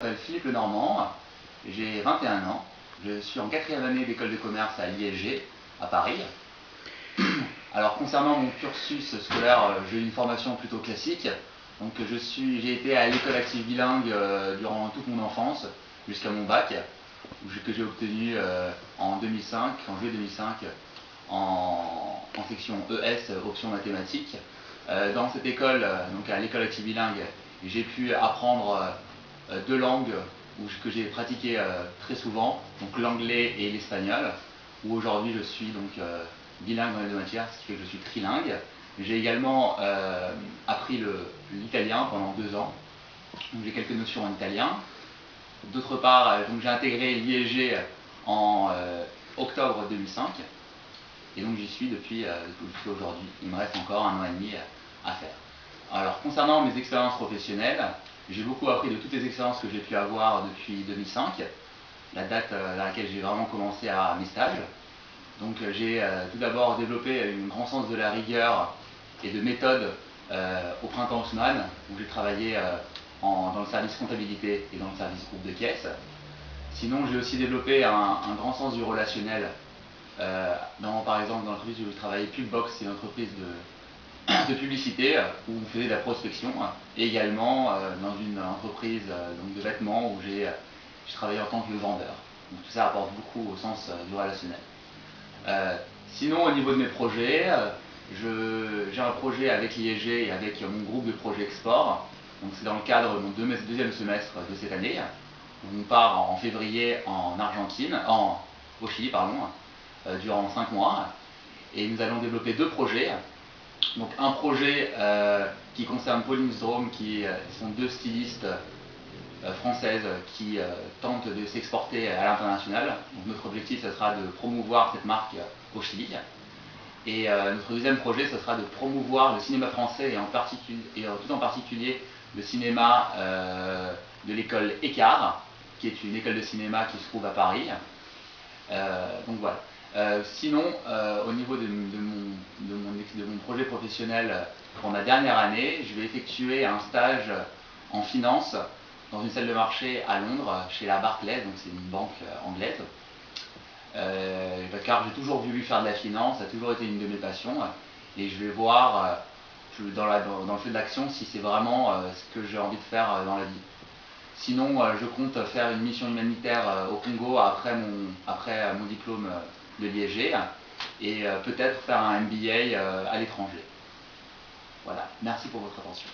Je m'appelle Philippe Lenormand, j'ai 21 ans, je suis en 4e année d'école de commerce à l'ISG, à Paris. Alors concernant mon cursus scolaire, j'ai eu une formation plutôt classique, donc j'ai été à l'école active bilingue durant toute mon enfance, jusqu'à mon bac, que j'ai obtenu en juillet 2005, en section ES, option mathématiques. Dans cette école, donc à l'école active bilingue, j'ai pu apprendre deux langues que j'ai pratiquées très souvent, donc l'anglais et l'espagnol, où aujourd'hui je suis donc bilingue dans les deux matières, ce qui fait que je suis trilingue. J'ai également appris l'italien pendant 2 ans, donc j'ai quelques notions en italien. D'autre part, j'ai intégré l'ISG en octobre 2005, et donc j'y suis depuis aujourd'hui. Il me reste encore 1 an et demi à faire. Alors concernant mes expériences professionnelles, j'ai beaucoup appris de toutes les expériences que j'ai pu avoir depuis 2005, la date à laquelle j'ai vraiment commencé à mes stages. Donc j'ai tout d'abord développé un grand sens de la rigueur et de méthode au Printemps Haussmann, où j'ai travaillé dans le service comptabilité et dans le service groupe de caisse. Sinon, j'ai aussi développé un grand sens du relationnel. Par exemple, dans l'entreprise où je travaillais, Pubbox, c'est une entreprise de publicité où on faisait de la prospection, et également dans une entreprise donc de vêtements où j'ai travaillé en tant que vendeur. Donc tout ça apporte beaucoup au sens du relationnel. Sinon, au niveau de mes projets, j'ai un projet avec l'ISG et avec mon groupe de projets export. Donc c'est dans le cadre de mon deuxième semestre de cette année. On part en février en Argentine, au Chili, pardon, durant 5 mois. Et nous allons développer 2 projets. Donc un projet qui concerne Pauline Zdrom, qui sont 2 stylistes françaises qui tentent de s'exporter à l'international. Donc notre objectif, ce sera de promouvoir cette marque au Chili. Et notre deuxième projet, ce sera de promouvoir le cinéma français et tout en particulier le cinéma de l'école Écart, qui est une école de cinéma qui se trouve à Paris. Donc voilà. Sinon, au niveau de mon projet professionnel pour ma dernière année, je vais effectuer un stage en finance dans une salle de marché à Londres, chez la Barclays, donc c'est une banque anglaise. Car j'ai toujours voulu faire de la finance, ça a toujours été une de mes passions, et je vais voir dans le feu de l'action si c'est vraiment ce que j'ai envie de faire dans la vie. Sinon, je compte faire une mission humanitaire au Congo après mon diplôme de l'ISG, et peut-être faire un MBA à l'étranger. Voilà, merci pour votre attention.